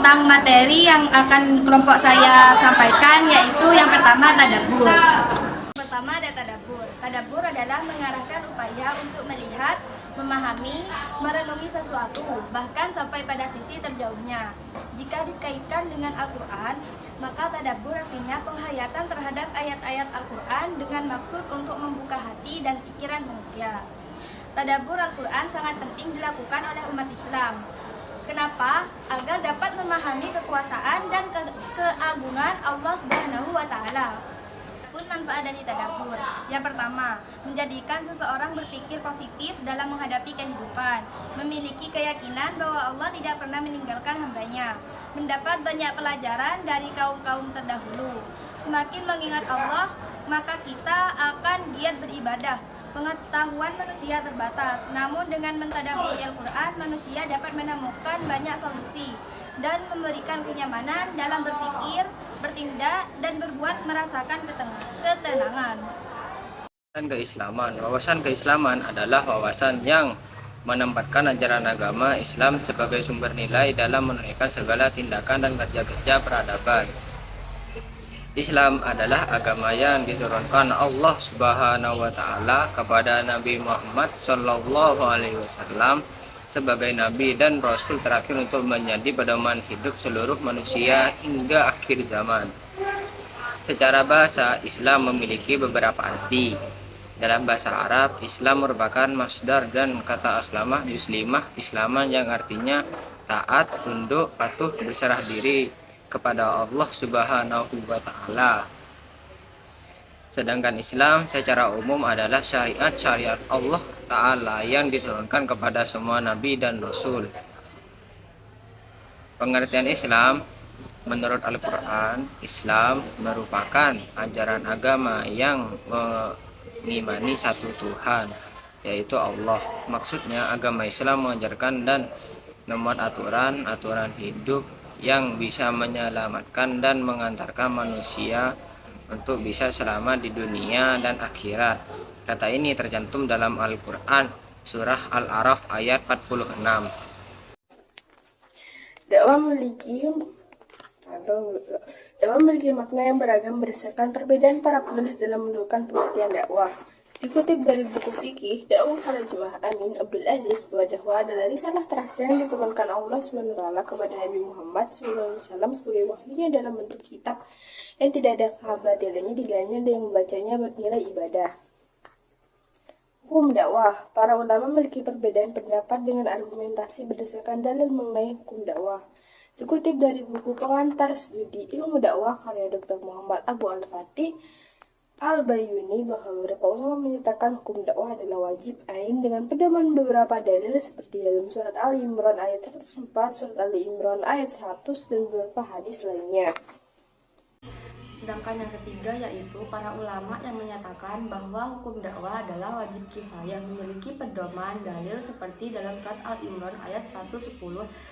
tentang materi yang akan kelompok saya sampaikan, yaitu yang pertama tadabbur. Pertama ada tadabbur. Tadabbur adalah mengarahkan upaya untuk melihat, memahami, merenungi sesuatu, bahkan sampai pada sisi terjauhnya. Jika dikaitkan dengan Al-Quran, maka tadabbur artinya penghayatan terhadap ayat-ayat Al-Quran dengan maksud untuk membuka hati dan pikiran manusia. Tadabbur Al-Quran sangat penting dilakukan oleh umat Islam. Kenapa? Agar dapat memahami kekuasaan dan keagungan Allah Subhanahu wa Ta'ala. Pun manfaat dari tadabbur. Yang pertama, menjadikan seseorang berpikir positif dalam menghadapi kehidupan, memiliki keyakinan bahwa Allah tidak pernah meninggalkan hambanya, mendapat banyak pelajaran dari kaum-kaum terdahulu. Semakin mengingat Allah, maka kita akan giat beribadah. Pengetahuan manusia terbatas, namun dengan mentadabburi Al-Quran, manusia dapat menemukan banyak solusi dan memberikan kenyamanan dalam berpikir, bertindak, dan berbuat merasakan ketenangan. Wawasan keislaman adalah wawasan yang menempatkan ajaran agama Islam sebagai sumber nilai dalam menunaikan segala tindakan dan kerja-kerja peradaban. Islam adalah agama yang diturunkan Allah Subhanahu wa Ta'ala kepada Nabi Muhammad Shallallahu Alaihi Wasallam sebagai Nabi dan Rasul terakhir untuk menjadi pedoman hidup seluruh manusia hingga akhir zaman. Secara bahasa, Islam memiliki beberapa arti. Dalam bahasa Arab, Islam merupakan masdar dan kata aslamah yuslimah, Islaman yang artinya taat, tunduk, patuh, berserah diri kepada Allah Subhanahu wa Ta'ala. Sedangkan Islam secara umum adalah syariat Allah Ta'ala yang diturunkan kepada semua nabi dan rasul. Pengertian Islam menurut Al-Quran, Islam merupakan ajaran agama yang mengimani satu Tuhan, yaitu Allah. Maksudnya agama Islam mengajarkan dan memuat aturan hidup yang bisa menyelamatkan dan mengantarkan manusia untuk bisa selamat di dunia dan akhirat. Kata ini tercantum dalam Al-Quran, surah Al-A'raf ayat 46. Dakwah memiliki makna yang beragam berdasarkan perbedaan para penulis dalam menentukan pengertian dakwah. Dikutip dari buku fikih Dakwah Al-Jamaah Amin Abdul Aziz, bahwa dakwah adalah risalah terakhir yang diturunkan Allah SWT kepada Nabi Muhammad SAW sebagai wahyunya dalam bentuk kitab yang tidak ada kebatilannya di dalamnya dan yang membacanya bernilai ibadah. Hukum dakwah. Para ulama memiliki perbedaan pendapat dengan argumentasi berdasarkan dalil mengenai hukum dakwah. Dikutip dari buku Pengantar Studi Ilmu Dakwah karya Dr. Muhammad Abu Al-Fatih Al-Bayuni, bahwa beberapa ulama menyatakan hukum dakwah adalah wajib ain dengan pedoman beberapa dalil seperti dalam surat Ali Imran ayat 104, surat Ali Imran ayat 100, dan beberapa hadis lainnya. Sedangkan yang ketiga yaitu para ulama yang menyatakan bahwa hukum dakwah adalah wajib kifayah, memiliki pedoman dalil seperti dalam surat Al-Imran ayat 110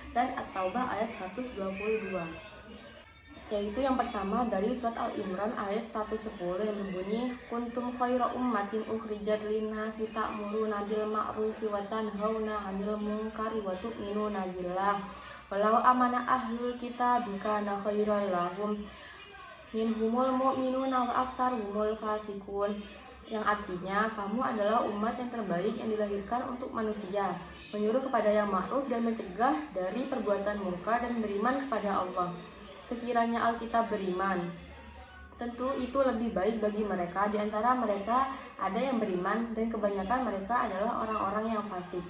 dan At-Taubah ayat 122. Yaitu yang pertama dari surat Al-Imran ayat 110 yang berbunyi kuntum khaira ummatin ukhrijat linnasi ta'muruna bil ma'rufi wa tanhauna 'anil munkari wa tu'minuna billah walau amana ahlul kitabi kana khairal lahum minhumul mu'minuna wa aktsaruhumul fasikun, yang artinya kamu adalah umat yang terbaik yang dilahirkan untuk manusia, menyuruh kepada yang ma'ruf dan mencegah dari perbuatan munkar dan beriman kepada Allah. Sekiranya Alkitab beriman, tentu itu lebih baik bagi mereka. Di antara mereka ada yang beriman dan kebanyakan mereka adalah orang-orang yang fasik.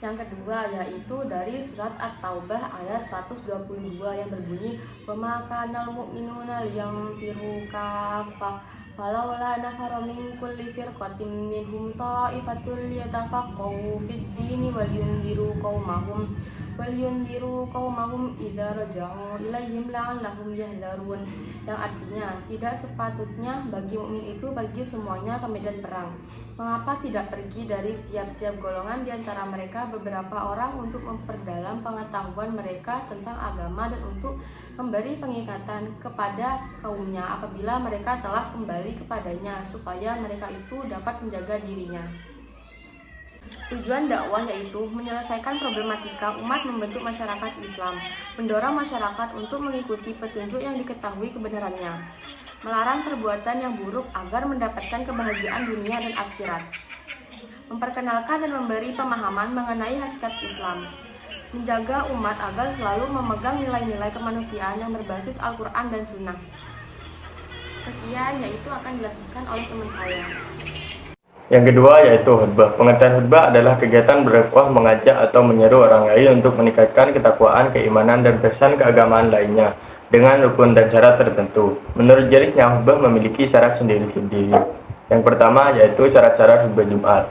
Yang kedua yaitu dari surat At-Taubah ayat 122 yang berbunyi wa ma kanal mu'minuna liyanfiru kaffah falaula nafara min kulli firqatin minhum ta'ifatul yatafaqahu fid dini waliyundiru qaumahum idza raja'u ilaihim la'allahum yahdharun, yang artinya tidak sepatutnya bagi mukmin itu pergi semuanya ke medan perang. Mengapa tidak pergi dari tiap-tiap golongan di antara mereka beberapa orang untuk memperdalam pengetahuan mereka tentang agama dan untuk memberi pengikatan kepada kaumnya apabila mereka telah kembali kepadanya supaya mereka itu dapat menjaga dirinya. Tujuan dakwah yaitu menyelesaikan problematika umat membentuk masyarakat Islam, mendorong masyarakat untuk mengikuti petunjuk yang diketahui kebenarannya, melarang perbuatan yang buruk agar mendapatkan kebahagiaan dunia dan akhirat, memperkenalkan dan memberi pemahaman mengenai hakikat Islam, menjaga umat agar selalu memegang nilai-nilai kemanusiaan yang berbasis Al-Quran dan Sunnah. Sekian yaitu akan dilakukan oleh teman saya. Yang kedua yaitu khutbah. Pengertian khutbah adalah kegiatan berdakwah, mengajak atau menyeru orang lain untuk meningkatkan ketakwaan, keimanan, dan pesan keagamaan lainnya dengan rukun dan syarat tertentu. Menurut jelasnya, khutbah memiliki syarat sendiri-sendiri. Yang pertama yaitu syarat-syarat khutbah Jumat.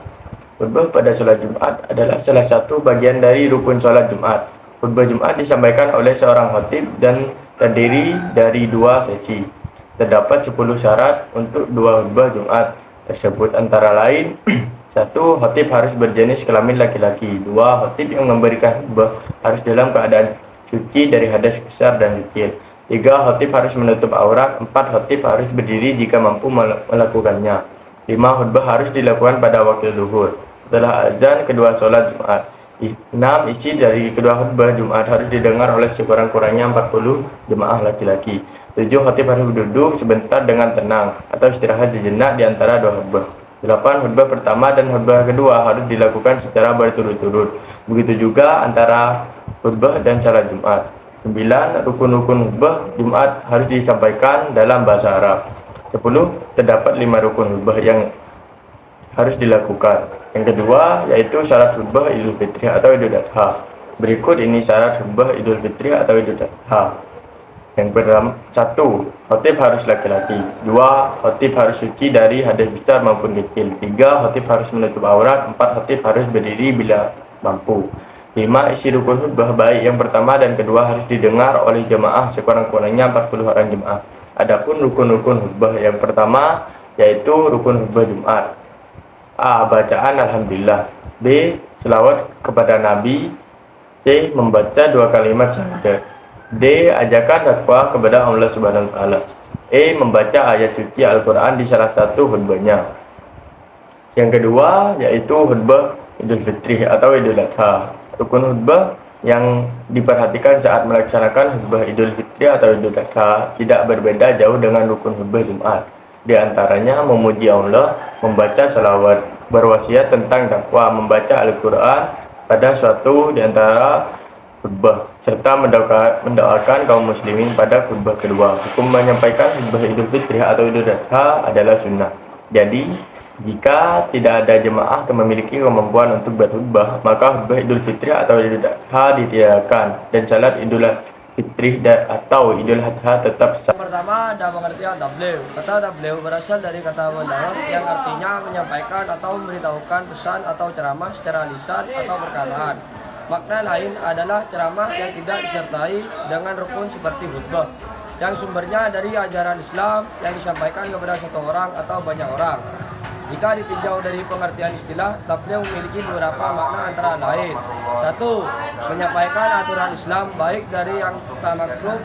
Khutbah pada sholat Jumat adalah salah satu bagian dari rukun sholat Jumat. Khutbah Jumat disampaikan oleh seorang khatib dan terdiri dari 2 sesi. Terdapat 10 syarat untuk 2 khutbah Jumat tersebut, antara lain 1. Khatib harus berjenis kelamin laki-laki. 2. Khatib yang memberikan khutbah harus dalam keadaan suci dari hadas besar dan kecil. 3. Khatib harus menutup aurat. 4. Khatib harus berdiri jika mampu melakukannya. 5. Khutbah harus dilakukan pada waktu zuhur setelah azan kedua sholat Jumat. 6. Isi dari kedua khutbah Jumat harus didengar oleh sekurang-kurangnya 40 jemaah laki-laki. 7. Khatib harus duduk sebentar dengan tenang atau istirahat sejenak di antara 2 khutbah. 8. Khutbah pertama dan khutbah kedua harus dilakukan secara berturut-turut. Begitu juga antara khutbah dan salat Jumat. 9. Rukun-rukun khutbah Jumat harus disampaikan dalam bahasa Arab. 10. Terdapat 5 rukun khutbah yang harus dilakukan. Yang kedua yaitu syarat khutbah Idul Fitri atau Idul Adha. Berikut ini syarat khutbah Idul Fitri atau Idul Adha. Yang pertama, 1. Khatib harus laki-laki. 2. Khatib harus suci dari hadas besar maupun kecil. 3. Khatib harus menutup aurat. 4. Khatib harus berdiri bila mampu. 5. Isi rukun khutbah baik yang pertama dan kedua harus didengar oleh jemaah sekurang-kurangnya 40 orang jemaah. Adapun rukun-rukun khutbah yang pertama yaitu rukun khutbah Jumat. A. Bacaan Alhamdulillah. B. Selawat kepada Nabi. C. Membaca 2 kalimat syahadat. D. Ajakan dakwah kepada Allah Subhanahu wa taala. E. Membaca ayat suci Al-Quran di salah satu khutbahnya. Yang kedua yaitu khutbah Idul Fitri atau Idul Adha. Rukun khutbah yang diperhatikan saat melaksanakan khutbah Idul Fitri atau Idul Adha tidak berbeda jauh dengan rukun khutbah Jumat. Di antaranya memuji Allah, membaca salawat, berwasiat tentang dakwah, membaca Al-Quran pada suatu di antara khutbah, serta mendoakan kaum muslimin pada khutbah kedua. Hukum menyampaikan khutbah Idul Fitri atau Idul Adha adalah sunnah. Jadi, jika tidak ada jemaah yang memiliki kemampuan untuk berkhutbah, maka khutbah Idul Fitri atau Idul Adha ditiadakan dan salat Idul Fitri atau Idul Adha tetap sah. Pertama ada pengertian tabligh. Kata tabligh berasal dari kata balagh yang artinya menyampaikan atau memberitahukan pesan atau ceramah secara lisan atau perkataan. Makna lain adalah ceramah yang tidak disertai dengan rukun seperti khutbah, yang sumbernya dari ajaran Islam yang disampaikan kepada satu orang atau banyak orang. Jika ditinjau dari pengertian istilah, tabligh memiliki beberapa makna antara lain. 1. Menyampaikan aturan Islam baik dari yang termaktub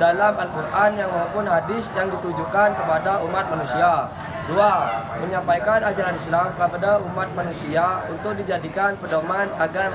dalam Al-Quran yang maupun hadis yang ditujukan kepada umat manusia. 2. Menyampaikan ajaran Islam kepada umat manusia untuk dijadikan pedoman agar